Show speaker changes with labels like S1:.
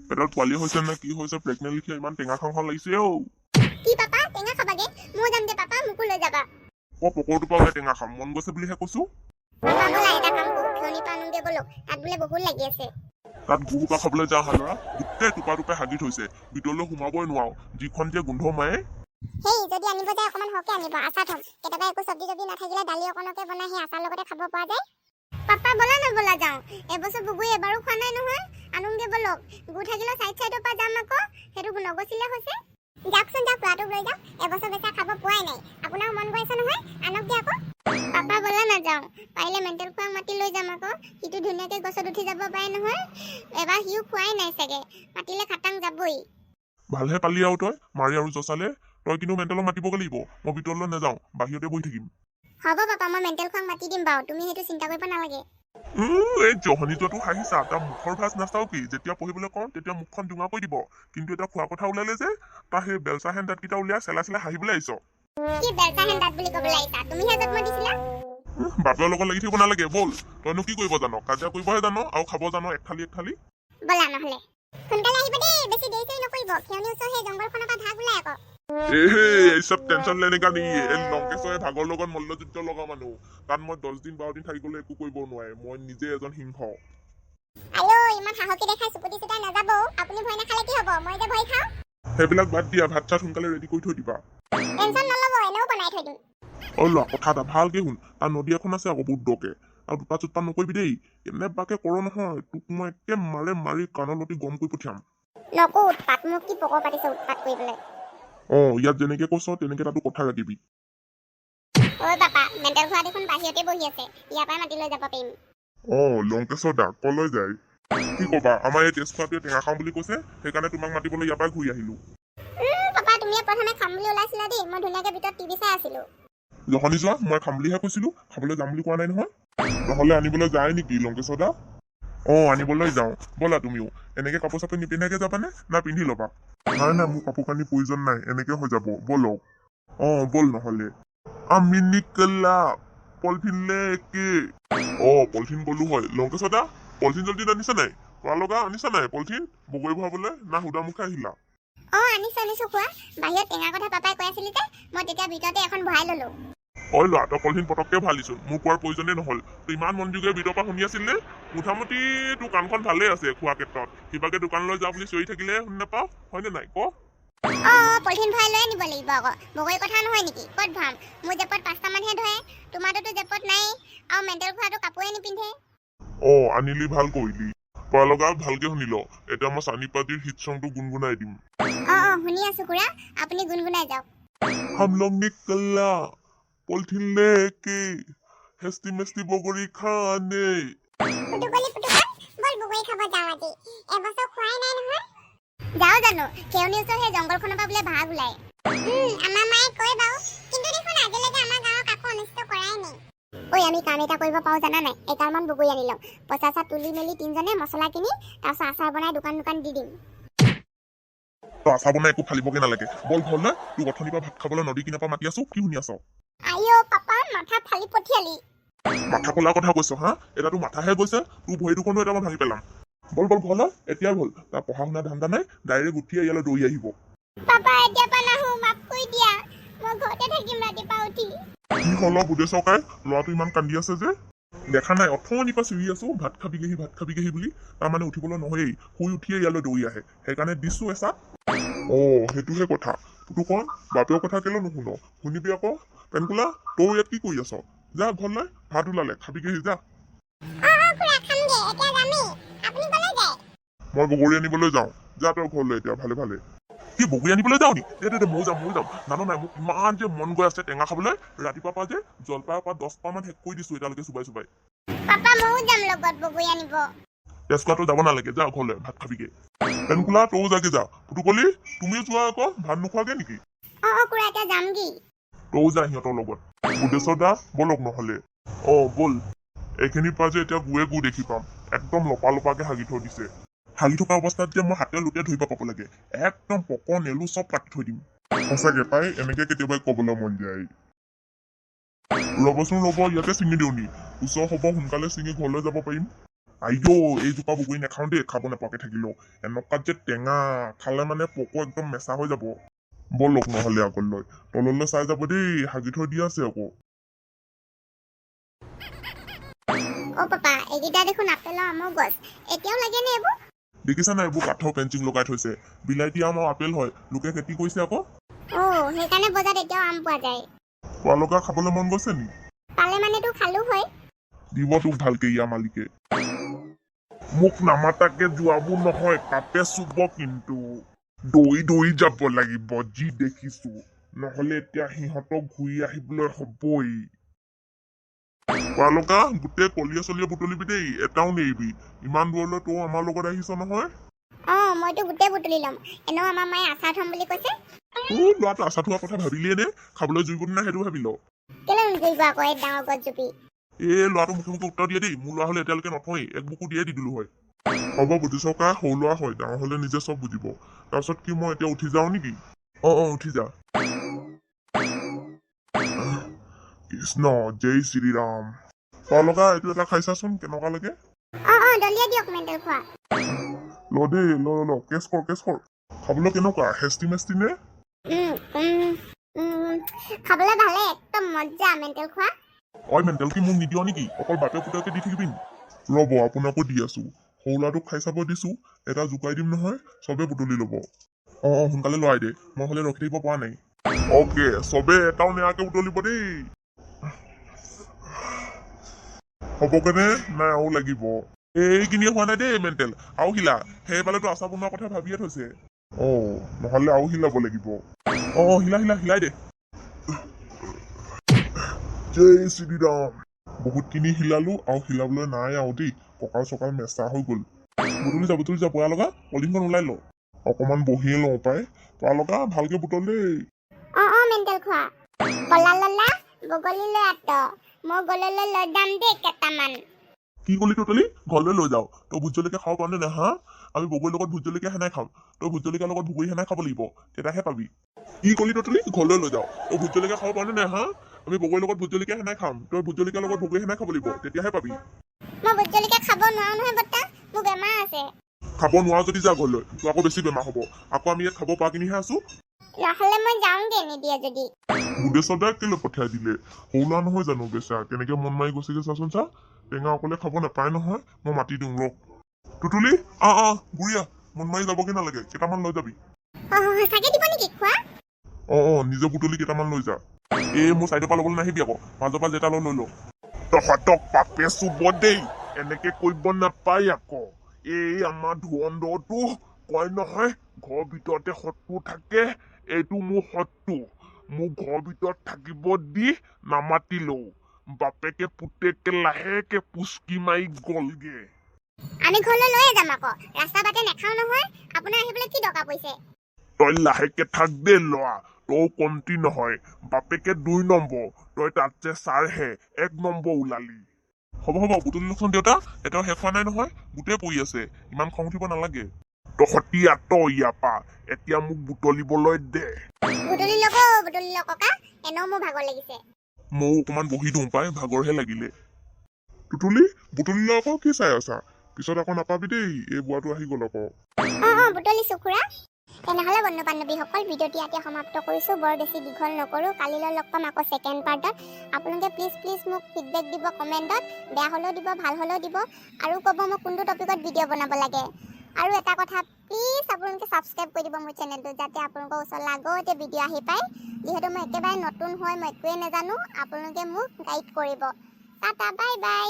S1: পেটত পোৱালি হৈছে নে কি হৈছে প্ৰেগনেন্ট লিখি ইমান টেঙা খাওঁ লাগিছে অ
S2: কি পাপা টেঙা খাবাগে মই যাম দে পাপা মুকু লৈ যাবা
S1: পকৰটো পৰা ওলাই টেঙা খাম মন গৈছে বুলিহে কৈছো
S2: পাপা বলা এটা কাম কৰো খেলনি পানুগে বলো তাত বোলে বহুত লাগি আছে
S1: তাত গুৰুকা খাবলৈ যা হালৰা গোটেই টোপা হাগি থৈছে ভিতৰলৈ সোমাবই নোৱাৰো যিখন যে গোন্ধ মায়ে
S2: হেই যদি আনিব যায় অকমান হকে আনিব আচাৰ থম কেতিয়াবা একো চব্জি নাথাকিলে দালি অকনকে বনাই সেই আচাৰ লগতে খাব পৰা যায় পাপা বলা না বলা যাওঁ এবছৰ বুবুই এবাৰো খোৱা নাই নহয় আনুংগে বলক গু থাকিলে সাইডৰ পৰা যাম আকৌ সেইটো নগছিলে হৈছে যাওকচোন যাওক ল'ৰাটোক লৈ যাওক এবছৰ বেচা খাব পোৱাই নাই আপোনাৰ মন গৈছে নহয় আনক দিয়া আকৌ পাপা বলা না যাওঁ পাৰিলে মেণ্টেল খোৱাক মাতি লৈ যাম আকৌ সিটো ধুনীয়াকৈ গছত উঠি যাব পাৰে নহয় এবাৰ সিও খোৱাই নাই চাগে মাতিলে খাটাং যাবই
S1: ভালহে পালি আৰু তই মাৰি আৰু জচালে তই কিন্তু মেণ্টেলক মাতিবগৈ লাগিব মই ভিতৰলৈ নাযাওঁ বাহিৰতে বহি থাকিম
S2: হ'ব পাপা মই মেণ্টেল খোৱাক মাতি দিম বাৰু তুমি সেইটো চিন্তা কৰিব নালাগে
S1: এই জহনীটোতো হাঁহিছা তাৰ মুখৰ ভাজ নাচাও কি যেতিয়া পঢ়িবলৈ কওঁ তেতিয়া মুখখন ডুঙা কৰি দিব কিন্তু এটা খোৱা কথা ওলালে যে তাৰ সেই বেলচা হেন দাঁতকেইটা উলিয়াই চেলাই হাঁহিবলৈ আহিছ
S2: কি বেলচা হেন দাঁত বুলি ক'বলৈ আহিছা তুমিহে জন্ম দিছিলা
S1: বাপেৰ লগত লাগি থাকিব নালাগে বল তইনো কি কৰিব জানো কাজিয়া কৰিবহে জানো আৰু খাব জানো এক থালি
S2: বলা নহলে সোনকালে আহিব দেই বেছি দেৰি নকৰিব খেয়নি ওচৰ সেই জংঘলখনৰ পৰা ভাগ ওলাই আকৌ
S1: এই সব টেনচন লেনে কা নেই এই লংকেশ্বৰে ভাগৰ লগত মল্লযুদ্ধ লগা মানুহ তাত মই 10 দিন 12 দিন থাকি গলে একো কৰিব নোৱাৰে মই নিজে এজন সিংহ
S2: আইও ইমান সাহসী দেখাই চুপুতি চুটাই নাযাব আপুনি ভয় নাখালে কি হ'ব মই যে ভয় খাওঁ
S1: সেইবিলাক বাদ দিয়া ভাত চাত সোনকালে ৰেডি কৰি থৈ দিবা
S2: টেনচন নল'ব এনেও বনাই থৈ দিম
S1: অ লোৱা কথা এটা ভালকে শুন তাৰ নদী এখন আছে আকৌ বহুত দকে আৰু দুটা চুটপা নকৰিবি দেই কেনেবাকে কৰ নহয় তোক মই একে মাৰি কাণলতি গম কৰি পঠিয়াম
S2: নকো উৎপাত মোক কি পকৰ পাতিছে উৎপাত কৰিবলৈ
S1: ইয়াত যেনেকে কৈছ তেনেকে তাতো কথা ৰাখিবি
S2: ঐ পাপা মেণ্টেল খোৱা দেখোন বাহিৰতে বহি আছে ইয়াৰ পৰা মাতি লৈ যাব পাৰিম
S1: লংকেশ্বৰ দা কলৈ যায় কি কবা আমাৰ এই তেজখোৱাটোৱে টেঙা খাওঁ বুলি কৈছে সেইকাৰণে তোমাক মাতিবলৈ ইয়াৰ পৰা ঘূৰি আহিলো
S2: পাপা তুমি প্ৰথমে খাম বুলি ওলাইছিলা দেই মই ধুনীয়াকে ভিতৰত টিভি চাই আছিলো
S1: জহনী যোৱা মই খাম বুলিহে কৈছিলো খাবলৈ যাম বুলি কোৱা নাই নহয় নহলে আনিবলৈ যায় নেকি লংকেশ্বৰ দা আনিবলৈ যাওঁ ব'লা তুমিও এনেকে কাপোৰ চাপোৰ নিপিন্ধাকে যাবানে না পিন্ধি ল'বা নাই মোৰ কাপোৰ কানি প্ৰয়োজন নাই এনেকে হৈ যাব ব'লক ব'ল নহলে আমি নিকলা পলিথিন লেকে পলিথিন বলো হয় লংকেশ্বৰ দা পলিথিন জলদি আনিছা নাই কোৱা লগা আনিছা নাই পলিথিন বগৰী ভৰাবলৈ না সুদা মুখে আহিলা
S2: আনিছো খোৱা বাহিৰত টেঙা কথা পাপাই কৈ আছিলি যে মই তেতিয়া ভিতৰতে এখন ভৰাই ললো
S1: লোৱা তই পলিথিন পটককে ভালিছোন মোৰ কোৱাৰ প্ৰয়োজনে নহল তই ইমান মনোযোগেৰে ভিতৰৰ পৰা শুনি আছিল নে মোটামুটি তোৰ কাণখন ভালে আছে খোৱা ক্ষেত্ৰত কিবাকে দোকানলৈ যা বুলি চিঞৰি থাকিলে শুনি নাপাও হয়নে নাই ক
S2: পলিথিন ভৰাই লৈ আনিব লাগিব আকৌ বগৰী কথা নহয় নেকি ক'ত ভৰাম মোৰ জেপত 5টা মানহে ধৰে তোমাৰতো জেপত নাই আৰু মেণ্টেল খোৱাটো কাপোৰে নিপিন্ধে
S1: আনিলি ভাল কৰিলি কোৱা লগা ভালকে শুনি ল এতিয়া মই চানি পাতিৰ হিট চংটো গুণগুণাই দিম
S2: শুনি আছো খুৰা আপুনি গুণগুণাই যাওক
S1: हम लोग निकला पॉलिथीन लेके हेस्टी मेस्टी बगरी खाने
S2: পুটুকলি বল বগৰী খাব যাওঁ আজি এবছৰ খোৱাই নাই নহয় যাওঁ জানো কেউনি ওচৰ সেই জংঘলখনৰ পৰা বোলে ভাগ ওলাই আমাৰ মায়ে কয় বাৰু কিন্তু দেখোন আজিলৈকে আমাৰ গাঁৱৰ কাকো অনিষ্ট কৰাই নাই আমি কাম এটা কৰিব পাৰো জানা নাই এটামান বগৰী আনি লওঁ পইচা তুলি মেলি তিনজনে মছলা কিনি তাৰপিছত আচাৰ বনাই দোকান দি দিম
S1: আচাৰ বনাই একো ফালিবগে নালাগে বল ঘৰলৈ তোৰ গঠনিৰ পৰা ভাত খাবলৈ নদী কিনাৰ পৰা মাতি আছো কি শুনি আছ
S2: আইও পাপা মাথা ফালি পঠিয়ালি
S1: মাথা কলাৰ কথা কৈছ হা এটা তোৰ মাথাহে গৈছে তোৰ ভৰি দুখনো এটা মই ভাঙি পেলাম বল ঘৰলৈ এতিয়া হ'ল তাৰ পঢ়া শুনা ধান্দা নাই ডাইৰেক্ট উঠি ইয়ালৈ দৌৰি আহিব
S2: পাপা এতিয়া নাহো মাফ কৰি দিয়া মই ঘৰতে থাকিম ৰাতিপুৱা উঠি
S1: কি হ'ল বুধে চকাই ল'ৰাটো ইমান কান্দি আছে যে দেখা নাই অথনিৰ পৰা চিৰি আছো ভাত খাবিগেহি বুলি তাৰমানে উঠিবলৈ নহয়েই শুই উঠিয়ে ইয়ালৈ দৌৰি আহে সেইকাৰণে দিছো এচাত সেইটোহে কথা তোৰ কন বাপেৰ কথা কেলৈ নুশুন শুনিবি আকৌ পেনকুলা তই ইয়াত কি কৰি আছ যা ঘৰলৈ ভাত ওলালে খাবিগেহি যা মই বগৰী আনিবলৈ যাওঁ যা তই ঘৰলৈ এতিয়া ভালে কি বগৰী আনিবলৈ যাওঁ নি ময়ো যাম জানো নাই মোক ইমান যে মন গৈ আছে টেঙা খাবলৈ ৰাতিপুৱাৰ পৰা যে জলপাইৰ পৰা 10 পামান শেষ কৰি দিছো এতিয়ালৈকে চুবাই
S2: পাপা ময়ো যাম লগত বগৰী আনিব
S1: তেজকোৱাটো যাব নালাগে যা ঘৰলৈ ভাত খাবিগে পেনকুলা তয়ো যাগে যা পুটুকলি তুমিও যোৱা আকৌ ভাত নোখোৱাগে নেকি
S2: খুৰা এতিয়া যামগি
S1: তয়ো যা সিহঁতৰ লগত বুধেশ্বৰ দা বলক নহলে বল এইখিনিৰ পৰা যে এতিয়া গু দেখি পাম একদম লপাকে হাগি থৈ দিছে হাগি থকা অৱস্থাত যে মই হাতে লুটিয়াই ধৰিব পাব লাগে একদম পক নেলু চব কাটি থৈ দিম সঁচাকে তাই এনেকে কেতিয়াবা কবলৈ মন যায় ৰ'বচোন ইয়াতে চিঙি দিওঁ নি ওচৰ হ'ব সোনকালে চিঙি ঘৰলৈ যাব পাৰিম আইঅ এইজোপা বগৰী নাখাওঁ দেই, খাব নাপাকে থাকিলেও। এনেকুৱাত যে টেঙা, খালে মানে পকো একদম মেচা হৈ যাব। বলক নহলে আগলৈ, তললৈ চাই যাব দেই, হাগি থৈ দিয়া আছে আকৌ।
S2: অ পাপা, এইকেইটা দেখোন আপেলৰ আমৰ গছ, এতিয়াও লাগে নে এইবোৰ?
S1: দেখিছা নাই এইবোৰ কাঠৰ পেঞ্চিং লগাই থৈছে, বিলাইটি আম আৰু আপেল হয়, লোকে খেতি কৰিছে আকৌ।
S2: অ সেইকাৰণে বজাৰত এতিয়াও আম পোৱা যায়।
S1: খোৱা লগা খাবলৈ মন গৈছে নি?
S2: পালে মানেতো খালো হয়।
S1: দিব তোক ভালকে ইয়াৰ মালিকে। মোক নামাতাকে যোৱাবোৰ নহয়, কাপে চুব কিন্তু। দৌৰি দৌৰি যাব লাগিব যি দেখিছো, নহলে এতিয়া সিহঁতক ঘূৰি আহিবলৈ হবই। পালকা গোটেই কলিয়ে চলিয়ে বুটলিবি দেই, এটাও নেৰিবি। ইমান দূৰলৈ তই আমাৰ লগত আহিছ নহয়।
S2: অ মইতো গোটেই বুটলি ল'ম, এনেও আমাৰ মায়ে আচাৰ থম বুলি কৈছে।
S1: ল'ৰাটো আচাৰ থোৱা কথা ভাবিলিয়ে নে? খাবলৈ জুইব নাই সেইটো ভাবি ল।
S2: কেলে নুজুৰিব আকৌ এই ডাঙৰ গছ জুপি।
S1: ল'ৰাটো মুখে মুখে উত্তৰ দিয়ে দেই, মোৰ ল'ৰা হলে এতিয়ালৈকে নথয়েই, এক বুকু দিয়ে দি দিলো হয়। হ'ব বুজিছ কা, সৰু ল'ৰা হয়, ডাঙৰ হলে নিজে চব বুজিব। তাৰপিছত কি মই এতিয়া উঠি যাওঁ নেকি? অ উঠি যা। কৃষ্ণ জয় শ্ৰীৰাম। পালকা এইটো এটা খাইছাচোন, কেনেকুৱা লাগে?
S2: অ দলিয়াই দিয়ক মেণ্টেল খোৱা।
S1: ল দেই, ল কেচ কৰ কেচ কৰ। খাবলৈ কেনেকুৱা, হেষ্টি মেষ্টি নে?
S2: খাবলৈ ভালে, একদম মজা মেণ্টেল খোৱা।
S1: অই মেণ্টেল কি মোক নিদিয় নেকি? অকল বাপে পুতেকে দি থাকিবি নি? ৰ'ব আপোনাকো দি আছো, সৰু ল'ৰাটোক খাই চাব দিছো, এটা জোকাই দিম নহয়, চবে বুটলি ল'ব। সোনকালে লৰাই দে, মই হলে ৰখি থাকিব পৰা নাই। অকে, চবে এটাও নেৰাকে বুটলিব দেই। হ'বগেনে নাই আৰু লাগিব? এইখিনিয়ে হোৱা নাই দেই মেণ্টেল, আৰু শিলা। সেইফালেতো আচাৰ বনোৱাৰ কথা ভাবিয়ে থৈছে। নহলে আৰু শিলাব লাগিব। হিলাই দে। জয় শ্ৰীৰাম। বহুতখিনি শিলালো, আৰু শিলাবলৈ নাই আৰু দেই, কঁকাল চকাল মেচা হৈ গল। বুটলি যা পয়া লগা, পলিথিনখন ওলাই ল। অকমান বহিয়ে লওঁ পাই, পয়া লগা ভালকে বুটল দেই।
S2: অ মেণ্টেল খোৱা। কলা ললা বগলীলৈ আত, মই গললৈ লৈ যাম দেই কেইটামান।
S1: কি কলি তলি? ঘৰলৈ লৈ যাও? তই ভোট জলকীয়া খাব পাৰ নে হা? আমি বগৰীৰ লগত ভোট জলকীয়া সেনাই খাম, তই ভোট জলকীয়াৰ লগত বগৰী সেনাই খাব লাগিব, তেতিয়াহে পাবি। কি কলি তলি? ঘৰলৈ লৈ যাও? তই ভোট জলকীয়া খাব পাৰ নে হা? আমি বগৰীৰ লগত ভোট জলকীয়া সেনাই খাম, তই ভোট জলকীয়াৰ লগত বগৰী সেনাই খাব লাগিব, তেতিয়াহে পাবি।
S2: মই ভোট জলকীয়া খাব নোৱাৰো নহয় বৰ্তা, মোৰ বেমাৰ আছে।
S1: খাব নোৱাৰ যদি যা ঘৰলৈ, তোৰ আকৌ বেছি বেমাৰ হব। আকৌ আমি ইয়াত খাব পৰা কিনিহে আছো।
S2: নহলে মই যাওঁগে নিদিয়ে যদি।
S1: বুধেশ্বৰদাই কেলে পঠিয়াই দিলে? সৰু ল'ৰা নহয় জানো বেচা, কেনেকে মন মাৰি গৈছেগে চাচোন চা। টেঙা অকলে খাব নাপায় নহয়, মই মাতি দিওঁ ৰ। টুটুলি বুঢ়িয়া, মন মাৰি যাবগে নালাগে, কেইটামান লৈ যাবি।
S2: থাকে দিব নেকি খোৱা?
S1: নিজে বুটলি কেইটামান লৈ যা। মোৰ চাইডৰ পৰা ল'বলৈ নাহিবি আকৌ, মাজৰ পৰা যেটা লৈ ল। তহঁতক পাপে চুব দেই, এনেকে কৰিব নাপায় আকৌ। এই আমাৰ ধুৰন্ধৰটো কয় নহয়, ঘৰৰ ভিতৰতে শত্ৰু থাকে, এইটো মোৰ শত্ৰু। মোক ঘৰৰ ভিতৰত থাকিব দি নামাতিলেও, বাপেকে পুতেকে লাহেকে পুচকি মাৰি গলগে।
S2: আমি ঘৰলৈ লৈয়ে যাম আকৌ, ৰাস্তা বাটে নেখাও নহয়, আপোনাৰ আহিবলৈ কি দৰকাৰ পৰিছে?
S1: তই লাহেকে থাক দে ল'ৰা, তই কমতি নহয়, বাপেকে 2 নম্বৰ, তই তাত যে ছাৰহে 1 নম্বৰ ওলালি। হ'ব বুটলি লচোন দেউতা, এটাও শেষ হোৱা নাই নহয়, গোটেই পৰি আছে, ইমান খং উঠিব নালাগে। তহঁতি আঁতৰ ইয়াৰ পৰা, এতিয়া মোক বুটলিবলৈ দে।
S2: বুটলি লওক ককা, এনেও মোৰ ভাগৰ লাগিছে।
S1: ময়ো অকমান বহি দিওঁ পাই, ভাগৰহে লাগিলে। টুটুলি বুটলি ল আকৌ, কি চাই আছা? পিছত আকৌ নাপাবি দেই, এই বুঢ়াটো আহি গল আকৌ।
S2: বুটলিছো খুৰা। তেনেহলে বন্ধু বান্ধৱীসকল, ভিডিঅ'টি ইয়াতে সমাপ্ত কৰিছো, বৰ বেছি দীঘল নকৰো। কালিলৈ লগ পাম আকৌ ছেকেণ্ড পাৰ্টত। আপোনালোকে প্লিজ মোক ফিডবেক দিব কমেণ্টত, বেয়া হলেও দিব, ভাল হলেও দিব, আৰু ক'ব মোক কোনটো টপিকত ভিডিঅ' বনাব লাগে। আৰু এটা কথা, প্লিজ আপোনালোকে ছাবস্ক্ৰাইব কৰি দিব মোৰ চেনেলটো, যাতে আপোনালোকৰ ওচৰলৈ আগতে ভিডিঅ' আহি পায়। যিহেতু মই একেবাৰে নতুন হয়, মই একোৱে নাজানো, আপোনালোকে মোক গাইড কৰিব। Tata bye bye.